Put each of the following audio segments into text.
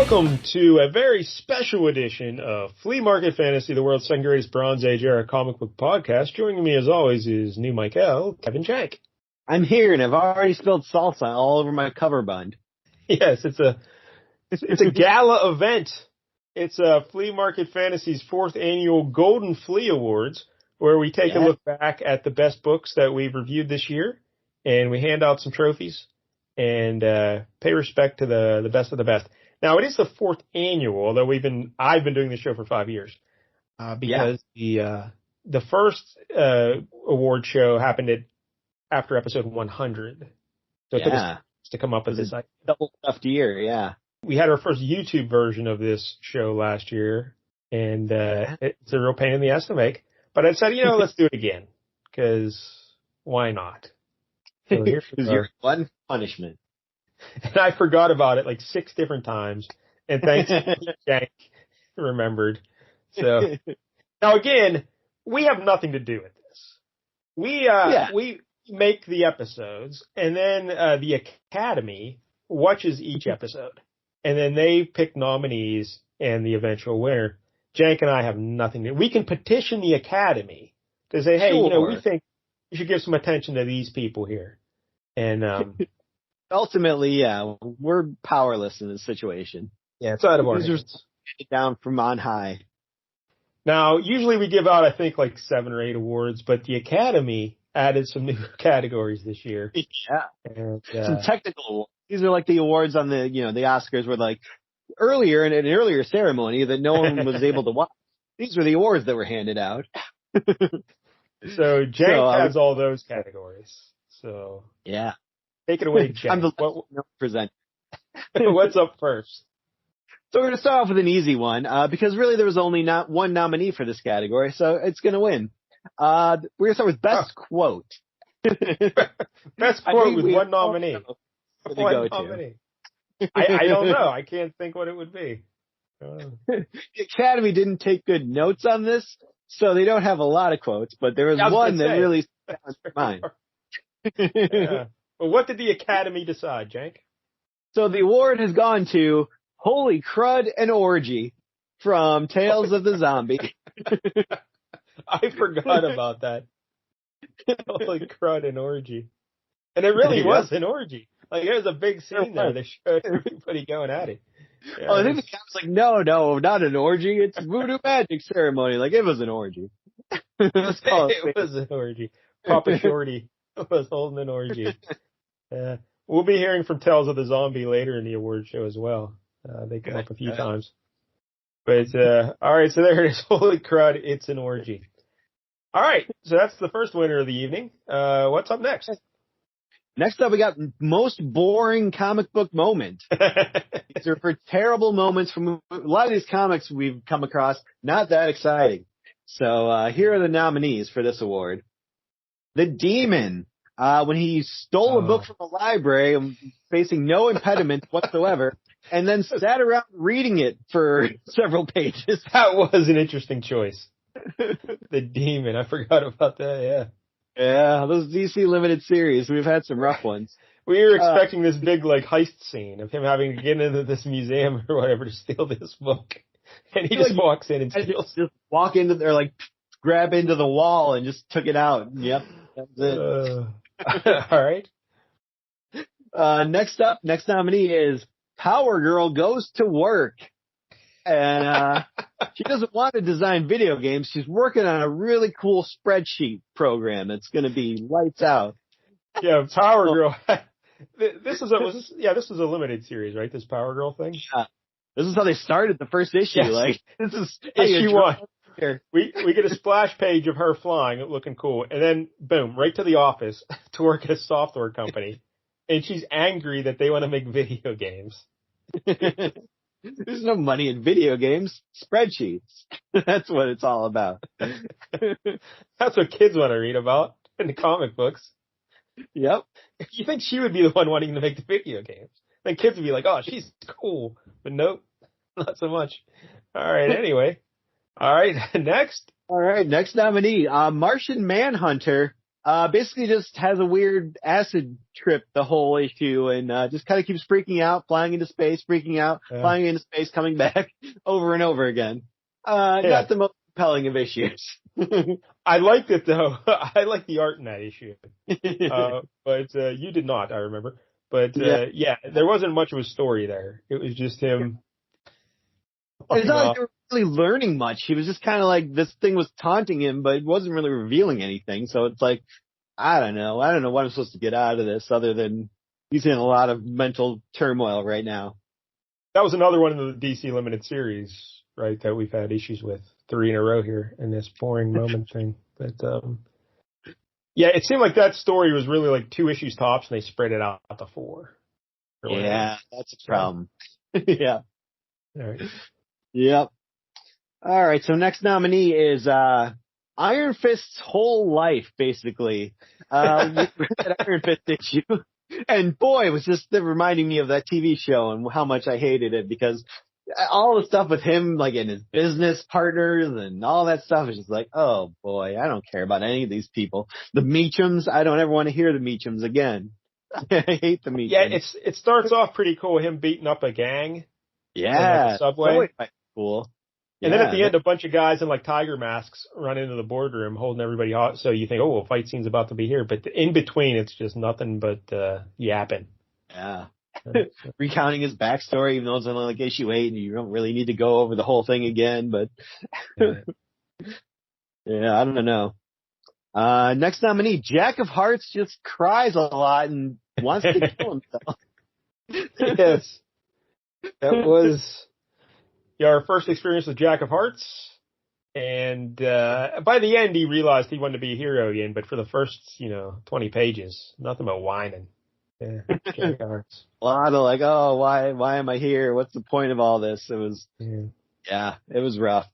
Welcome to a very special edition of Flea Market Fantasy, the world's second greatest Bronze Age era comic book podcast. Joining me, as always, is new Michael, Kevin Jank. I'm here, and I've already spilled salsa all over my cover bund. Yes, it's a gala event. It's Flea Market Fantasy's 4th annual Golden Flea Awards, where we take a look back at the best books that we've reviewed this year, and we hand out some trophies and pay respect to the best of the best. Now, it is the 4th annual, although I've been doing this show for 5 years, because the first award show happened after episode 100. So it took us to come up with this double stuffed year, yeah. We had our first YouTube version of this show last year, and it's a real pain in the ass to make. But I said, let's do it again, because why not? So here's your one punishment. And I forgot about it like 6 different times. And thanks to Jank remembered. So now again, we have nothing to do with this. We make the episodes, and then the Academy watches each episode. And then they pick nominees and the eventual winner. Jank and I have nothing to do. We can petition the Academy to say, hey, we think you should give some attention to these people here. And ultimately, we're powerless in this situation. Yeah, it's out of our hands. Down from on high. Now, usually we give out, I think, like 7 or 8 awards, but the Academy added some new categories this year. Yeah. And, some technical awards. These are like the awards on the Oscars were like earlier in an earlier ceremony that no one was able to watch. These were the awards that were handed out. So Jank has all those categories. So yeah. Take it away, Jank. I'm the presenter. What's up first? So we're going to start off with an easy one, because really there was only not one nominee for this category, so it's going to win. We're going to start with Best Quote. Best Quote with one nominee. One nominee. I don't know. I can't think what it would be. The Academy didn't take good notes on this, so they don't have a lot of quotes, but there was one that really stuck in my mind. Yeah. Well, what did the Academy decide, Jank? So the award has gone to Holy Crud and Orgy from Tales of the Zombie. I forgot about that. Holy Crud and Orgy. And it really was an orgy. Like, there was a big scene there. They showed everybody going at it. Yeah, I think the guy was like, no, not an orgy. It's a voodoo magic ceremony. Like, it was an orgy. It was an orgy. Papa Shorty was holding an orgy. We'll be hearing from Tales of the Zombie later in the award show as well. They come up a few times. But, all right, so there it is. Holy crud, it's an orgy. All right, so that's the first winner of the evening. What's up next? Next up, we got most boring comic book moment. These are for terrible moments from a lot of these comics we've come across. Not that exciting. So here are the nominees for this award. The Demon. When he stole a book from a library, facing no impediment whatsoever, and then sat around reading it for several pages. That was an interesting choice. The Demon. I forgot about that, yeah. Yeah, those DC limited series, we've had some rough ones. We were expecting this big, heist scene of him having to get into this museum or whatever to steal this book. And he just walks in and steals. Just walk into there, grab into the wall and just took it out. Yep, that's it. All right. Next nominee is Power Girl Goes to Work. And she doesn't want to design video games. She's working on a really cool spreadsheet program that's going to be lights out. Yeah, Power Girl. This is a limited series, right? This Power Girl thing. Yeah. This is how they started the first issue. Yes. This is issue 1. We get a splash page of her flying, looking cool, and then boom, right to the office to work at a software company, and she's angry that they want to make video games. There's no money in video games. Spreadsheets. That's what it's all about. That's what kids want to read about in the comic books. Yep. You think she would be the one wanting to make the video games? Then kids would be like, oh, she's cool. But nope, not so much. All right, anyway. All right, next. All right, next nominee, Martian Manhunter Basically just has a weird acid trip the whole issue and just kind of keeps freaking out, flying into space, freaking out, flying into space, coming back over and over again. Not the most compelling of issues. I liked it though. I like the art in that issue. But you did not, I remember. But yeah, there wasn't much of a story there. It was just him. It's not like they were really learning much. He was just kind of like, this thing was taunting him, but it wasn't really revealing anything. So it's like, I don't know what I'm supposed to get out of this other than he's in a lot of mental turmoil right now. That was another one of the DC Limited series, right, that we've had issues with 3 in a row here in this boring moment thing. But yeah, it seemed like that story was really like 2 issues tops, and they spread it out to 4. Yeah, that's a problem. Yeah. All right. Yep. All right. So next nominee is Iron Fist's whole life, basically. We read that Iron Fist issue, and boy, it was just reminding me of that TV show and how much I hated it, because all the stuff with him, like, and his business partners and all that stuff is just like, oh boy, I don't care about any of these people. The Meachums, I don't ever want to hear the Meachums again. I hate the Meachums. Yeah, it starts off pretty cool, him beating up a gang. Yeah. In, like, a subway. Cool. And then at the end, a bunch of guys in like tiger masks run into the boardroom holding everybody hot. So you think, oh, a fight scene's about to be here. But in between, it's just nothing but yapping. Yeah. Recounting his backstory, even though it's only like issue 8 and you don't really need to go over the whole thing again. But yeah, I don't know. Next nominee, Jack of Hearts just cries a lot and wants to kill himself. Yes. That was our first experience with Jack of Hearts. And by the end, he realized he wanted to be a hero again. But for the first, 20 pages, nothing but whining. Yeah, Jack of Hearts. A lot of like, oh, why am I here? What's the point of all this? It was, it was rough.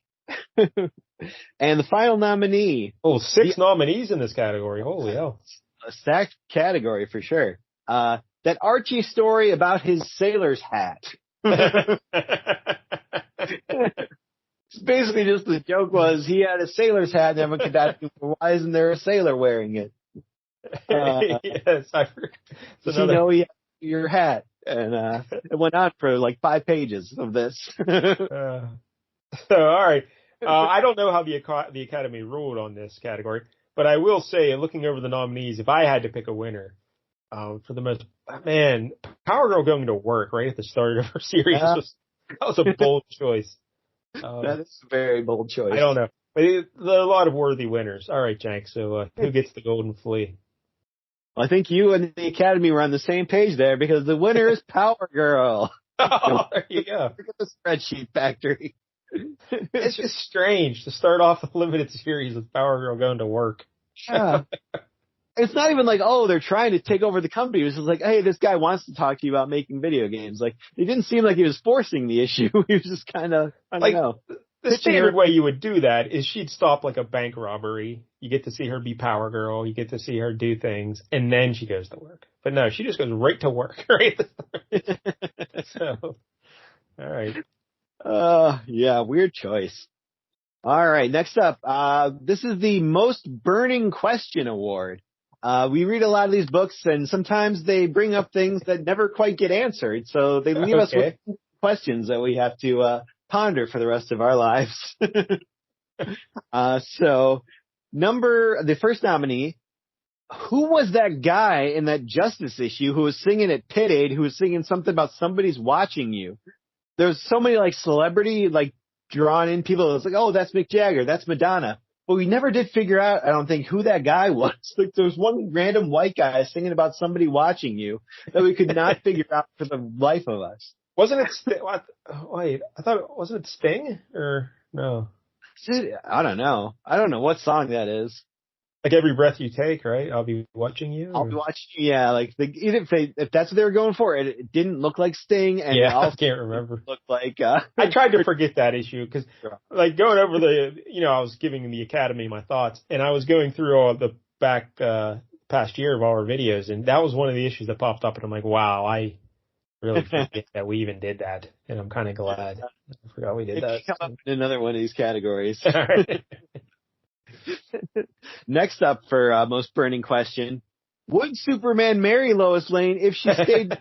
And the final nominee. Oh, 6 nominees in this category. Holy hell. A stacked category for sure. That Archie story about his sailor's hat. Basically, just the joke was he had a sailor's hat, and everyone kept asking, why isn't there a sailor wearing it? Yes, I heard. You know he had your hat, and it went on for like 5 pages of this. So, all right. I don't know how the Academy ruled on this category, but I will say, looking over the nominees, if I had to pick a winner, for the most, Power Girl going to work right at the start of her series was a bold choice. That is a very bold choice. I don't know, but there are a lot of worthy winners. All right, Jank. So who gets the Golden Flea? Well, I think you and the Academy were on the same page there, because the winner is Power Girl. Oh, there you go. Look at the spreadsheet factory. It's just strange to start off the limited series with Power Girl going to work. Yeah. It's not even like, oh, they're trying to take over the company. It was just like, hey, this guy wants to talk to you about making video games. Like, it didn't seem like he was forcing the issue. He was just kind of, I don't know. The standard way you would do that is she'd stop like a bank robbery. You get to see her be Power Girl. You get to see her do things, and then she goes to work. But no, she just goes right to work, right? So, all right. Yeah, weird choice. All right, next up, this is the Most Burning Question Award. We read a lot of these books, and sometimes they bring up things that never quite get answered. So they leave us with questions that we have to ponder for the rest of our lives. So the first nominee, who was that guy in that Justice issue who was singing at Pit Aid, who was singing something about somebody's watching you? There's so many like celebrity, like drawn in people. It's like, oh, that's Mick Jagger. That's Madonna. But we never did figure out, I don't think, who that guy was. Like, there was one random white guy singing about somebody watching you that we could not figure out for the life of us. Wasn't it wait, I thought, wasn't it Sting? Or no? I don't know. I don't know what song that is. Like Every Breath You Take, right? I'll be watching you. I'll be watching you. Yeah, like even if that's what they were going for, it didn't look like Sting, and yeah, I can't remember. Looked like I tried to forget that issue because, like, going over I was giving the Academy my thoughts, and I was going through all the past year of all our videos, and that was one of the issues that popped up, and I'm like, wow, I really forget that we even did that, and I'm kind of glad I forgot we did that. Come up in another one of these categories. All right. Next up for most burning question: would Superman marry Lois Lane if she stayed?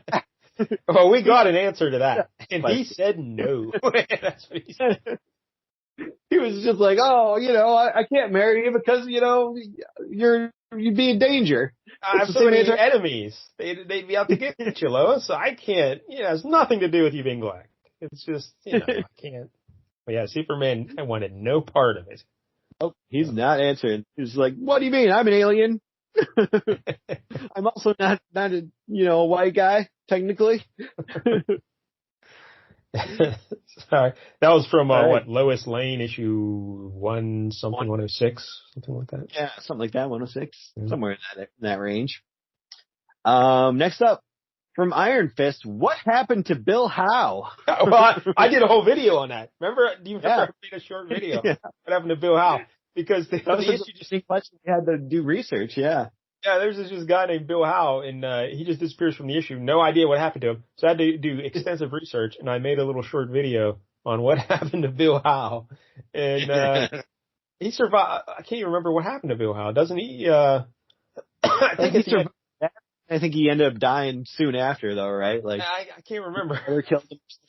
Well, we got an answer to that, and he said no. That's what he said. He was just like, oh, I can't marry you because you'd be in danger. I have so many enemies. They'd be out to get you, Lois. So I can't. It has nothing to do with you being black. It's just I can't. But yeah, Superman, I wanted no part of it. Oh, he's not answering. He's like, what do you mean? I'm an alien. I'm also not a white guy technically. Sorry, that was from what, Lois Lane issue 106, something like that. Yeah, something like that, 106, somewhere in that range. Next up from Iron Fist, what happened to Bill Howe? Well, I did a whole video on that. Remember? Do you remember? I made a short video. What happened to Bill Howe? Because the issue just question. We had to do research. Yeah. Yeah, there's this guy named Bill Howe, and he just disappears from the issue. No idea what happened to him. So I had to do extensive research, and I made a little short video on what happened to Bill Howe. And he survived. I can't even remember what happened to Bill Howe. Doesn't he? I think he ended up dying soon after, though, right? Like I can't remember. Or killed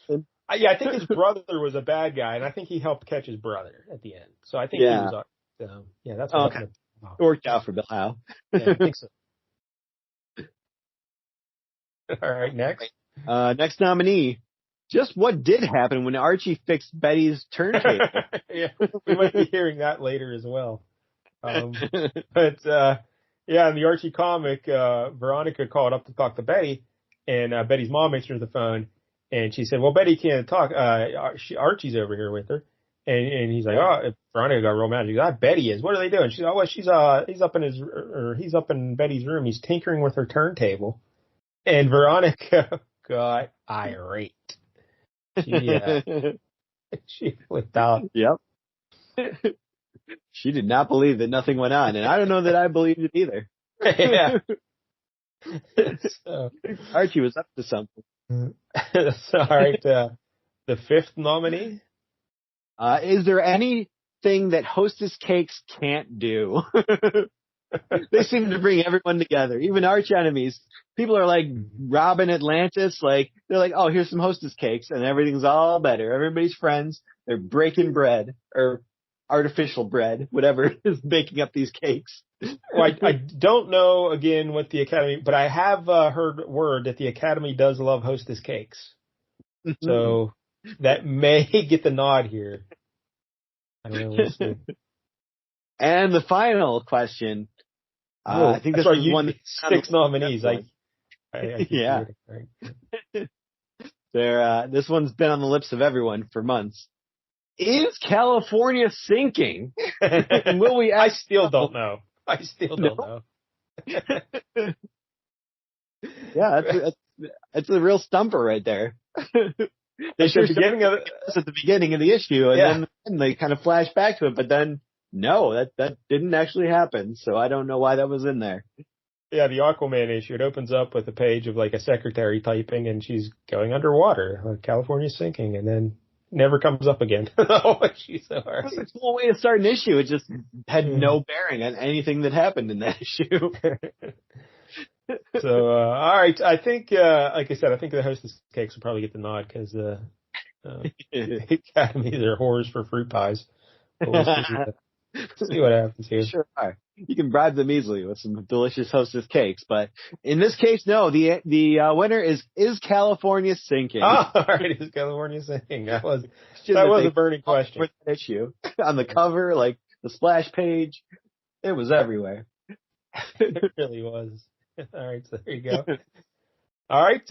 him. I think his brother was a bad guy, and I think he helped catch his brother at the end. So I think he was. That's what happened. It worked out for Bill Howe. Yeah, I think so. All right, next. Next nominee. Just what did happen when Archie fixed Betty's turntable? Yeah, we might be hearing that later as well. But in the Archie comic, Veronica called up to talk to Betty, and Betty's mom answers the phone, and she said, "Well, Betty can't talk. Archie's over here with her." And he's like, oh, Veronica got real mad. She goes, I bet he is. What are they doing? She's like, well, he's up in Betty's room. He's tinkering with her turntable. And Veronica got irate. She flipped out. Yep. She did not believe that nothing went on. And I don't know that I believed it either. Yeah. So, Archie was up to something. All right. The fifth nominee. Is there anything that Hostess Cakes can't do? They seem to bring everyone together, even arch enemies. People are like robbing Atlantis. Like they're like, oh, here's some Hostess Cakes, and everything's all better. Everybody's friends. They're breaking bread or artificial bread, whatever is baking up these cakes. Well, I don't know again what the Academy, but I have heard word that the Academy does love Hostess Cakes. So. That may get the nod here. I don't know. We'll see. And the final question. I think this is one. 6 nominees. Yeah. This one's been on the lips of everyone for months. Is California sinking? Will we? I still don't know. Know. Yeah, that's a real stumper right there. They sure beginning of at the beginning of the issue, and then they kind of flash back to it. But then, no, that didn't actually happen. So I don't know why that was in there. Yeah, the Aquaman issue. It opens up with a page of like a secretary typing, and she's going underwater. California's sinking, and then never comes up again. Oh, she's so hard. It's a cool way to start an issue. It just had no bearing on anything that happened in that issue. So, all right. I think, like I said, I think the Hostess Cakes will probably get the nod because Academies are whores for fruit pies. But we'll see what happens here. Sure are. You can bribe them easily with some delicious Hostess Cakes, but in this case, no. The winner is California sinking? Oh, all right. Is California sinking? That was a burning question. Issue on the cover, like the splash page, it was everywhere. It really was. All right, so there you go. All right,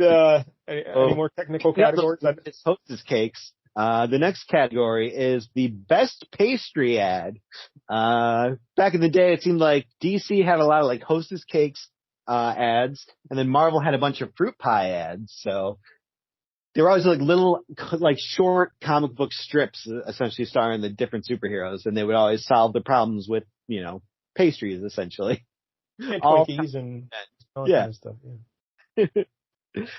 any more technical categories? It's Hostess Cakes. The next category is the best pastry ad. Back in the day, it seemed like DC had a lot of like Hostess Cakes ads, and then Marvel had a bunch of fruit pie ads. So they were always like little, like short comic book strips, essentially starring the different superheroes, and they would always solve the problems with, pastries, essentially. And Twinkies and all that kind of stuff. Yeah.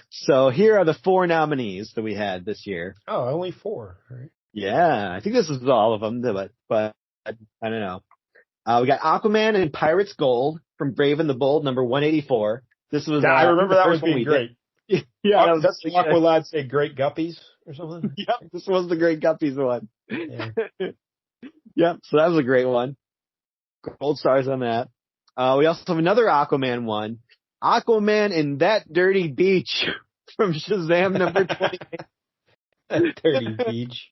So here are the 4 nominees that we had this year. Oh, only 4. All right. Yeah, I think this is all of them, but I don't know. We got Aquaman and Pirates Gold from Brave and the Bold, number 184. This was, I remember that was being great. Yeah, that was, doesn't Aqualad say Great Guppies or something? Yep, this was the Great Guppies one. Yeah. Yep, so that was a great one. Gold stars on that. We also have another Aquaman one. Aquaman in That Dirty Beach from Shazam number 28. That Dirty Beach.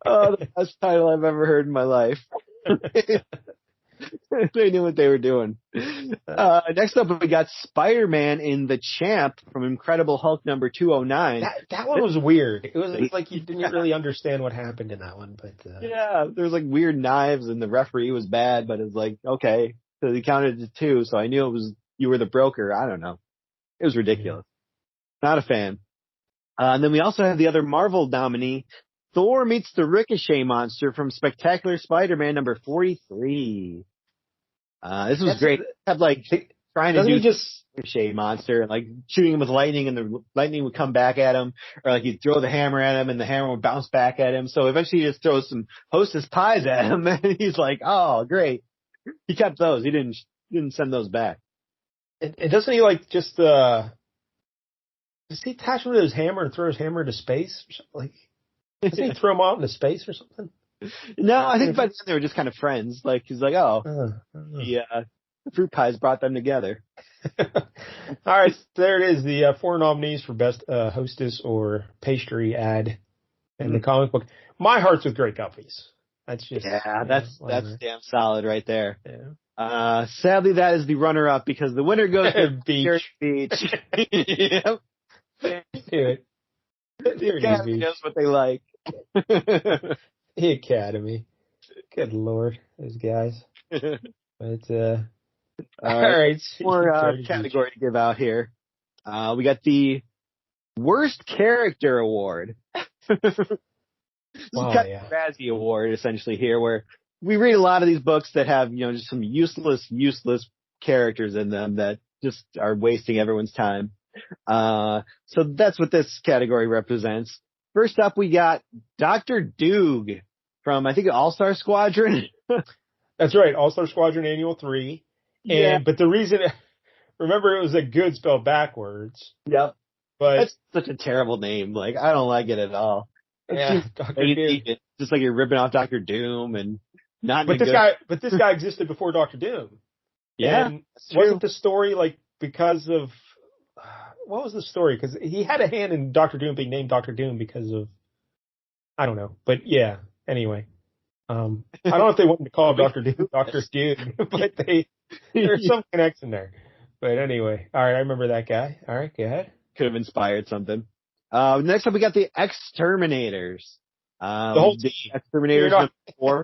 Oh, the best title I've ever heard in my life. They knew what they were doing. Next up, we got Spider-Man in The Champ from Incredible Hulk number 209. That one was weird. It was like you didn't really understand what happened in that one, but yeah, there was like weird knives, and the referee was bad, but it's like, okay, so he counted to 2, so I knew it was you were the broker. I don't know. It was ridiculous. Yeah. Not a fan. And then we also have the other Marvel nominee, Thor Meets the Ricochet Monster from Spectacular Spider-Man number 43. This was great. Have like trying to do just Ricochet Monster and like shooting him with lightning, and the lightning would come back at him, or like he'd throw the hammer at him and the hammer would bounce back at him. So eventually he just throws some Hostess pies at him, and he's like, "Oh, great!" He kept those. He didn't send those back. And doesn't he like just does he attach him to his hammer and throw his hammer into space? Like, doesn't he throw him out into space or something? No, I think by then they were just kind of friends. Like, he's like, the fruit pies brought them together. All right, so there it is. The 4 nominees for best hostess or pastry ad in the comic book. My Heart's with Great Guppies. That's just that's damn solid right there. Yeah. Sadly, that is the runner-up because the winner goes to Beach. Yep. The Academy knows what they like. The Academy. Good Lord, those guys. But all right, more category to give out here. We got the Worst Character Award. This is kind of a Razzie Award essentially here, where we read a lot of these books that have just some useless characters in them that just are wasting everyone's time. So that's what this category represents. First up, we got Dr. Doog from, I think, All-Star Squadron. That's right, All-Star Squadron Annual 3. But the reason, remember, it was a good spelled backwards. Yep. But that's such a terrible name. Like, I don't like it at all. Yeah, Dr. Doom. Just like you're ripping off Dr. Doom and not. But this guy existed before Dr. Doom. Yeah. And wasn't the story like because of what was the story? Because he had a hand in Dr. Doom being named Dr. Doom because of I don't know. But yeah. Anyway, I don't know if they wanted to call Dr. Doom Dr. Doom, but there's some connection there. But anyway, all right, I remember that guy. All right, go ahead. Could have inspired something. Next up, we got the Exterminators. The whole team. Exterminators.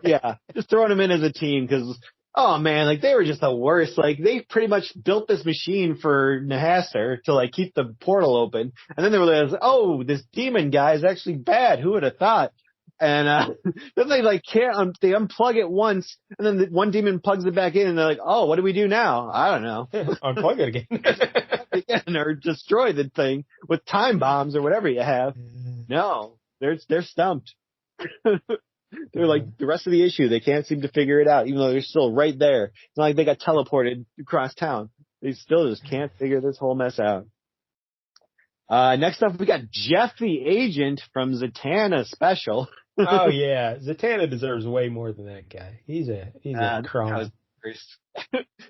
Yeah, just throwing them in as a team because, oh man, like they were just the worst. Like they pretty much built this machine for Nahasser to like keep the portal open, and then they realized, oh, this demon guy is actually bad. Who would have thought? And then they like can't. They unplug it once, and then one demon plugs it back in, and they're like, oh, what do we do now? I don't know. Unplug it again. Or destroy the thing with time bombs or whatever you have. No, they're stumped. They're like the rest of the issue. They can't seem to figure it out, even though they're still right there. It's not like they got teleported across town. They still just can't figure this whole mess out. Next up, we got Jeff the Agent from Zatanna Special. Oh yeah, Zatanna deserves way more than that guy. He's a cron.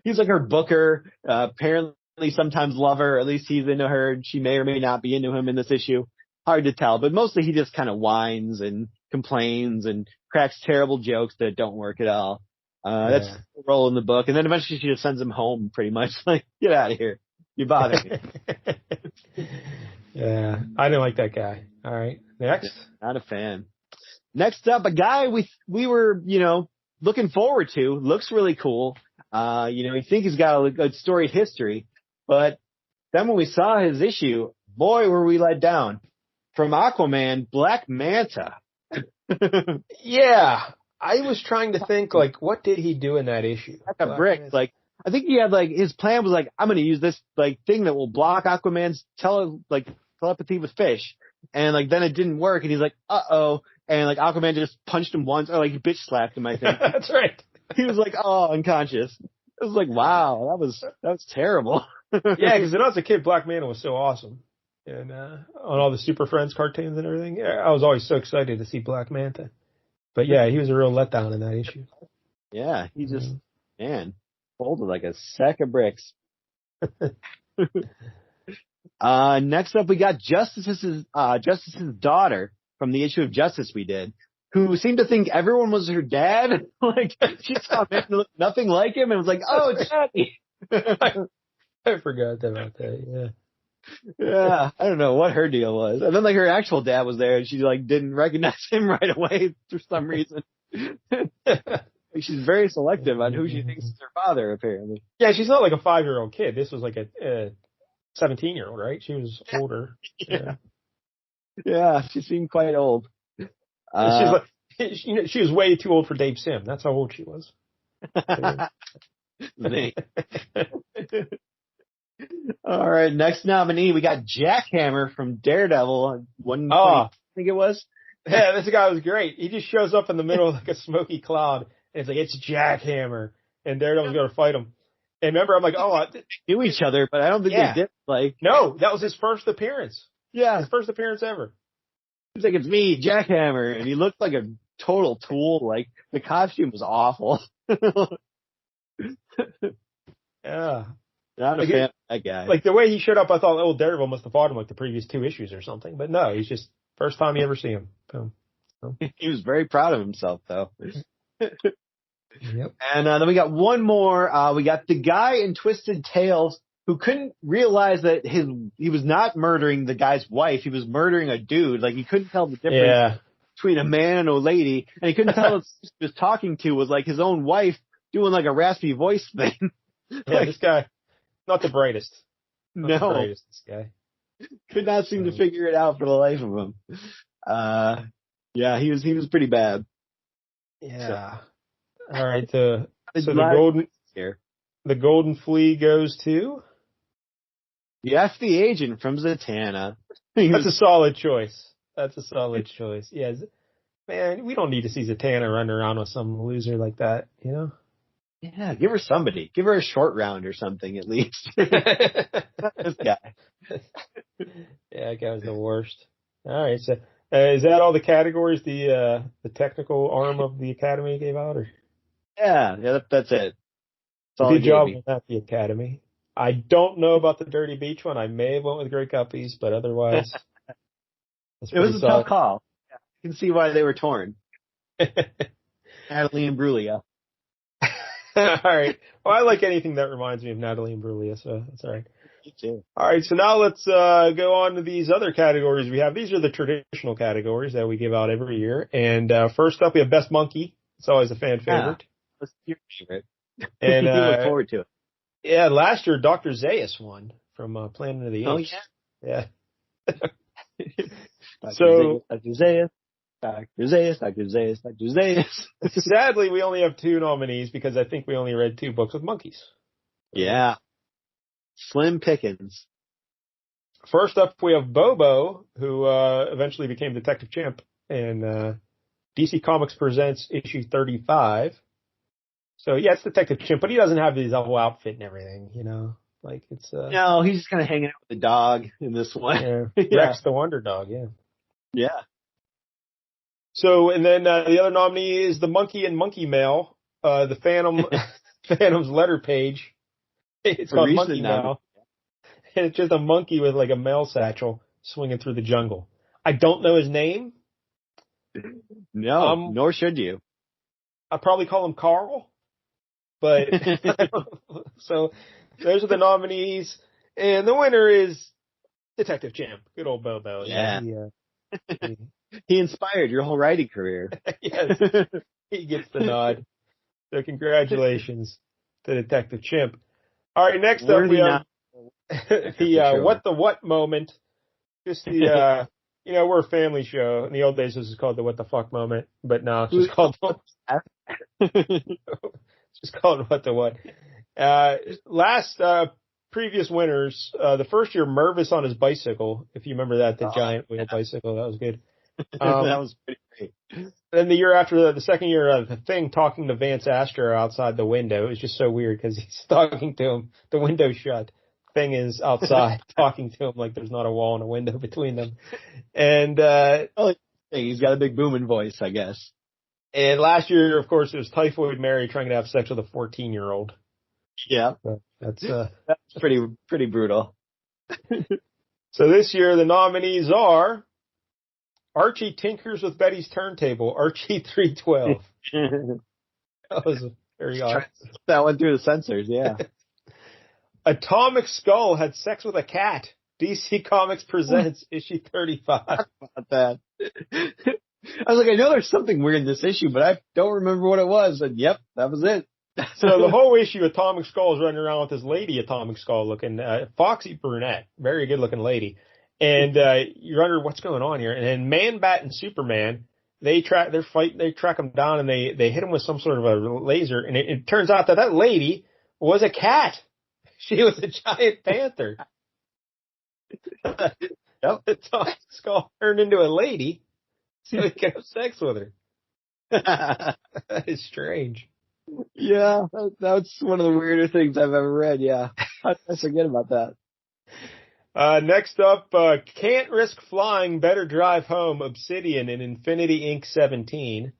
He's like her booker. Apparently, sometimes lover. At least he's into her. She may or may not be into him in this issue. Hard to tell, but mostly he just kind of whines and complains and cracks terrible jokes that don't work at all. That's the role in the book. And then eventually she just sends him home pretty much. Like, get out of here. You bother me. Yeah, I didn't like that guy. All right, next. Not a fan. Next up, a guy we were, looking forward to. Looks really cool. You think he's got a good storied history. But then when we saw his issue, boy, were we let down. From Aquaman, Black Manta. Yeah, I was trying to think, like, what did he do in that issue? Like a brick. Like, I think he had, like, his plan was, like, I'm going to use this, like, thing that will block Aquaman's telepathy with fish. And, like, then it didn't work. And he's like, uh-oh, and like Aquaman just punched him once, or like he bitch slapped him, I think. That's right. He was like, oh, unconscious. It was like, wow, that was terrible. Yeah, because when I was a kid, Black Manta was so awesome. And on all the Super Friends cartoons and everything, yeah, I was always so excited to see Black Manta. But yeah, he was a real letdown in that issue. Yeah, he just, man, folded like a sack of bricks. Next up, we got Justice's daughter from the issue of Justice we did, who seemed to think everyone was her dad. Like, she saw him and looked nothing like him and was like, oh, Daddy. I forgot about that, yeah. Yeah, I don't know what her deal was. And then like her actual dad was there and she like didn't recognize him right away for some reason. She's very selective on who she thinks is her father, apparently. Yeah, she's not like a 5-year-old kid. This was like a 17-year-old, right? She was older. Yeah, she seemed quite old. She's like, she was way too old for Dave Sim. That's how old she was. All right, next nominee, we got Jackhammer from Daredevil. I think it was. Yeah, this guy was great. He just shows up in the middle of like a smoky cloud, and it's like, it's Jackhammer, and Daredevil's going to fight him. And remember, I'm like, they knew each other, but I don't think they did. Like, no, that was his first appearance. Yeah, his first appearance ever. He's like, it's me, Jackhammer, and he looked like a total tool. Like the costume was awful. Yeah. Not a fan of that guy. Like the way he showed up, I thought, Daredevil must have fought him like the previous 2 issues or something. But no, he's just first time you ever see him. So. He was very proud of himself, though. Yep. And then we got one more. We got the guy in Twisted Tales who couldn't realize that he was not murdering the guy's wife. He was murdering a dude. Like he couldn't tell the difference between a man and a lady, and he couldn't tell if he was talking to was like his own wife doing like a raspy voice thing. Yeah, this guy. Not the brightest. Not the brightest, this guy. Could not seem to figure it out for the life of him. Yeah, he was pretty bad. Yeah. So. All right. So the Golden Flea goes to the FD agent from Zatanna. That's a solid choice. Yeah, man, we don't need to see Zatanna running around with some loser like that, you know? Yeah, give her somebody. Give her a short round or something at least. This guy. Yeah, that guy was the worst. All right, so is that all the categories the technical arm of the Academy gave out? Or? Yeah, that's it. Good job at the Academy. I don't know about the Dirty Beach one. I may have went with Great Guppies, but otherwise, it was a tough call. Yeah, you can see why they were torn. Natalie Imbruglia. All right. Well, I like anything that reminds me of Natalie Imbruglia, so that's all right. Me too. All right, so now let's go on to these other categories we have. These are the traditional categories that we give out every year. And first up, we have Best Monkey. It's always a fan favorite. Let's your favorite. And you look forward to it. Yeah, last year Dr. Zaius won from Planet of the Apes. Oh yeah. So Dr. Zaius. Sadly, we only have 2 nominees because I think we only read 2 books with monkeys. Yeah. Slim pickings. First up, we have Bobo, who eventually became Detective Chimp, and DC Comics presents issue 35. So yeah, it's Detective Chimp, but he doesn't have his whole outfit and everything, you know. Like it's no, he's just kind of hanging out with the dog in this one. Yeah. Rex the Wonder Dog, yeah. Yeah. So, and then the other nominee is the Monkey and Monkey Mail, the Phantom's letter page. It's called Monkey Mail. And it's just a monkey with like a mail satchel swinging through the jungle. I don't know his name. No, nor should you. I'd probably call him Carl. But, so those are the nominees. And the winner is Detective Chimp. Good old Bobo. Yeah. He inspired your whole writing career. Yes. He gets the nod. So congratulations to Detective Chimp. All right, next up we have the What the What moment. Just the, you know, we're a family show. In the old days, this was called the What the Fuck moment. But now it's just called it's just called What the What. Previous winners, the first year, Mervis on his bicycle. If you remember that, the giant wheel bicycle, that was good. That was pretty great. Then the year after, the second year, the Thing talking to Vance Astro outside the window. It was just so weird because he's talking to him. The window's shut. Thing is outside talking to him like there's not a wall and a window between them. And he's got a big booming voice, I guess. And last year, of course, it was Typhoid Mary trying to have sex with a 14-year-old. Yeah. So that's pretty brutal. So this year, the nominees are Archie Tinkers with Betty's Turntable, Archie 312. That was very odd. That went through the censors, yeah. Atomic Skull had sex with a cat. DC Comics presents issue 35. About that. I was like, I know there's something weird in this issue, but I don't remember what it was. And yep, that was it. So the whole issue, Atomic Skull is running around with this lady, Atomic Skull looking, foxy brunette, very good looking lady. And, you're wondering what's going on here. And then Man Bat and Superman, they track them down and they hit him with some sort of a laser. And it turns out that lady was a cat. She was a giant panther. Yep. Atomic Skull turned into a lady so he could have sex with her. That is strange. Yeah, that's one of the weirder things I've ever read, yeah. I forget about that. Next up, Can't Risk Flying, Better Drive Home, Obsidian in Infinity Inc. 17.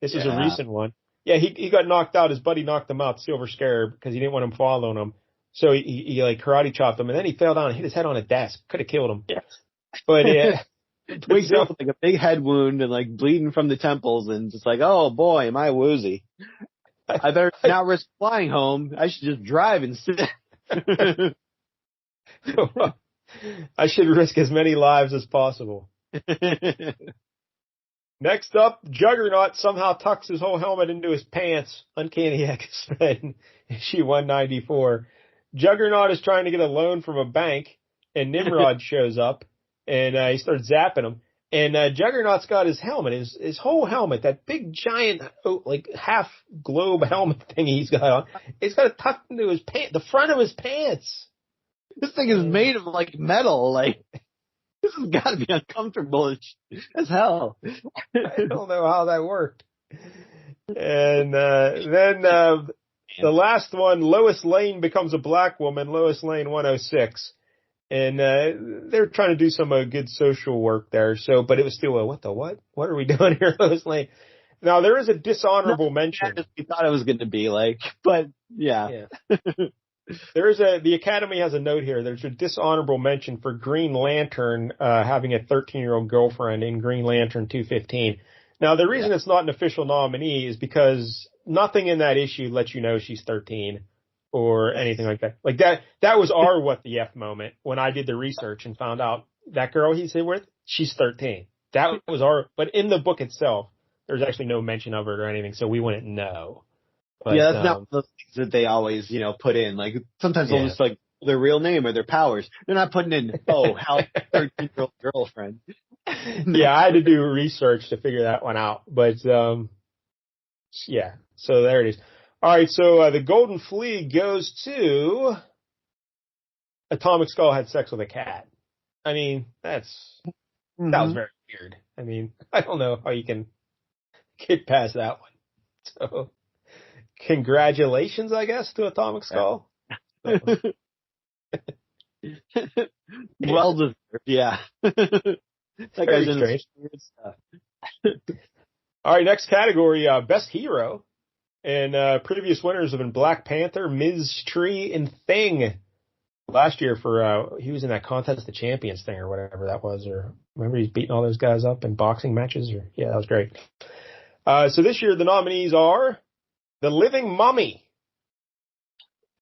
This is a recent one. Yeah, he got knocked out. His buddy knocked him out, Silver Scarab, because he didn't want him following him. So he like karate chopped him, and then he fell down and hit his head on a desk. Could have killed him. Yes. But yeah. Wakes up with like a big head wound and like bleeding from the temples and just like, oh boy, am I woozy. I better not risk flying home. I should just drive instead. I should risk as many lives as possible. Next up, Juggernaut somehow tucks his whole helmet into his pants. Uncanny X-Men, issue 194. Juggernaut is trying to get a loan from a bank, and Nimrod shows up, and he starts zapping him. And Juggernaut's got his helmet, his whole helmet, that big giant, like half globe helmet thing he's got on. He's got it tucked into his pants, the front of his pants. This thing is made of like metal. Like this has got to be uncomfortable as hell. I don't know how that worked. And then the last one, Lois Lane becomes a black woman. Lois Lane 106. And they're trying to do some good social work there. So, but it was still what the what? What are we doing here, Lois Lane? Now there is a dishonorable mention. We thought it was going to be like, but yeah. The Academy has a note here. There's a dishonorable mention for Green Lantern having a 13-year-old girlfriend in Green Lantern 215. Now the reason it's not an official nominee is because nothing in that issue lets you know she's 13. Or anything like that. Like that was our what the F moment when I did the research and found out that girl he's here with, she's 13. That was but in the book itself, there's actually no mention of it or anything, so we wouldn't know. But, that's not the things that they always, put in. Like sometimes they'll just like their real name or their powers. They're not putting in, how 13-year-old girlfriend. Yeah, I had to do research to figure that one out. But yeah, so there it is. All right, so the Golden Flea goes to Atomic Skull had sex with a cat. I mean, that was very weird. I mean, I don't know how you can get past that one. So, congratulations, I guess, to Atomic Skull. Well deserved, yeah. That guy's in weird stuff. All right, next category, Best Hero. And previous winners have been Black Panther, Ms. Tree, and Thing. Last year he was in that Contest of Champions thing or whatever that was. Or remember he's beating all those guys up in boxing matches? Yeah, that was great. So this year the nominees are The Living Mummy.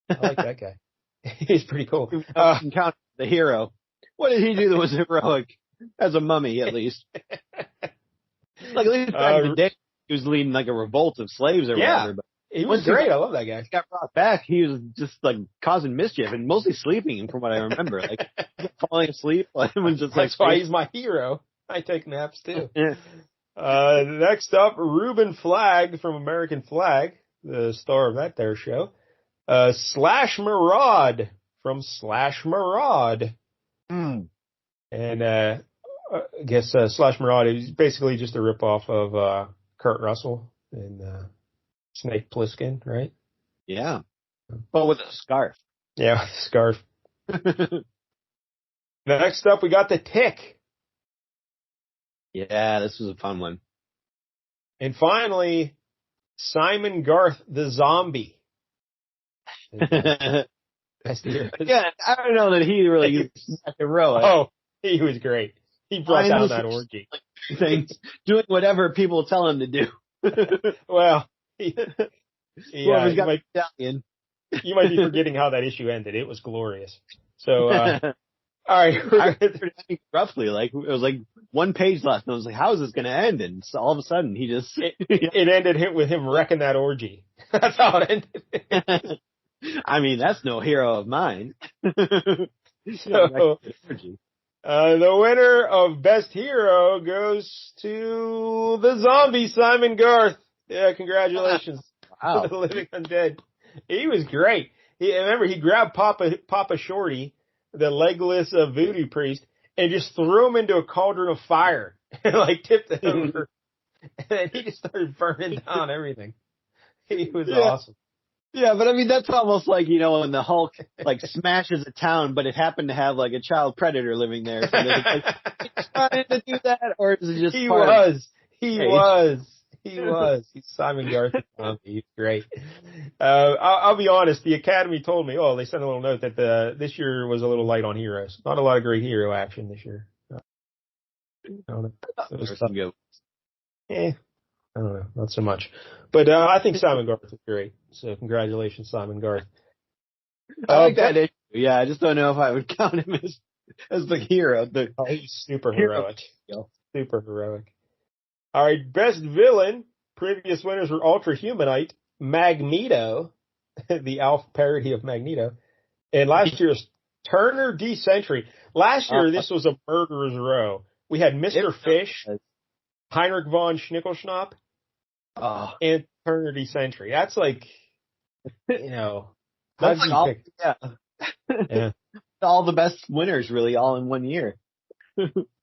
I like that guy. He's pretty cool. Count the hero. What did he do that was heroic? As a mummy, at least. Like at least back in the day. He was leading like a revolt of slaves or whatever. But he was great. I love that guy. He got brought back. He was just like causing mischief and mostly sleeping, from what I remember. Like falling asleep. That's why he's my hero. I take naps too. Next up, Reuben Flagg from American Flag, the star of that there show. Slash Maraud from Slash Maraud. And I guess Slash Maraud is basically just a ripoff of Kurt Russell and Snake Plissken, right? Yeah. But with a scarf. Yeah, scarf. Next up, we got the Tick. Yeah, this was a fun one. And finally, Simon Garth, the Zombie. Again, I don't know that he really used heroic. Oh, he was great. He brought down that orgy. Things, doing whatever people tell him to do. Well, yeah, you might be forgetting how that issue ended. It was glorious. So, all right. Roughly, like, it was like one page left, and I was like, how is this going to end? And so all of a sudden, he just... It ended with him wrecking that orgy. That's how it ended. I mean, that's no hero of mine. So, the winner of Best Hero goes to the Zombie, Simon Garth. Yeah, congratulations. Wow. To the Living Undead. He was great. Remember, he grabbed Papa Shorty, the legless voodoo priest, and just threw him into a cauldron of fire and like tipped it over. And then he just started burning down everything. He was awesome. Yeah, but I mean, that's almost like, you know, when the Hulk like smashes a town, but it happened to have like a child predator living there. So like, he's trying to do that, or is it just He was. He's Simon Garth. He's great. I'll be honest. The Academy told me, they sent a little note that this year was a little light on heroes. Not a lot of great hero action this year. I don't know. It was tough. I don't know, not so much. But I think Simon Garth is great. So congratulations, Simon Garth. I like that issue. Yeah, I just don't know if I would count him as the hero. He's super heroic. Super heroic. All right, Best Villain. Previous winners were Ultra Humanite, Magneto, the Alf parody of Magneto, and last year's Turner D. Century. Last year, this was a murderer's row. We had Mr. Fish, Heinrich von Schnickelschnapp, and Turner D. Century. That's like, you know, that's all the best winners, really, all in one year.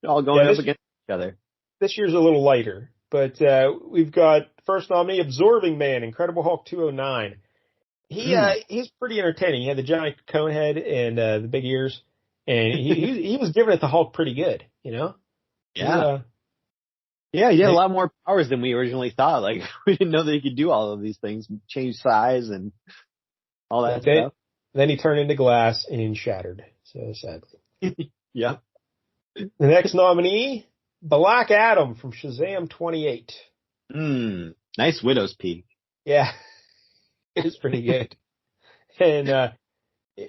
All going up against each other. This year's a little lighter, but we've got first nominee, Absorbing Man, Incredible Hulk 209. He's pretty entertaining. He had the giant cone head and the big ears, and he was giving it to Hulk pretty good, you know? Yeah. He had a lot more powers than we originally thought. Like, we didn't know that he could do all of these things, change size and all that stuff. Then he turned into glass and shattered, so sadly. Yeah. The next nominee, Black Adam from Shazam 28. Nice widow's peak. Yeah. It was pretty good. And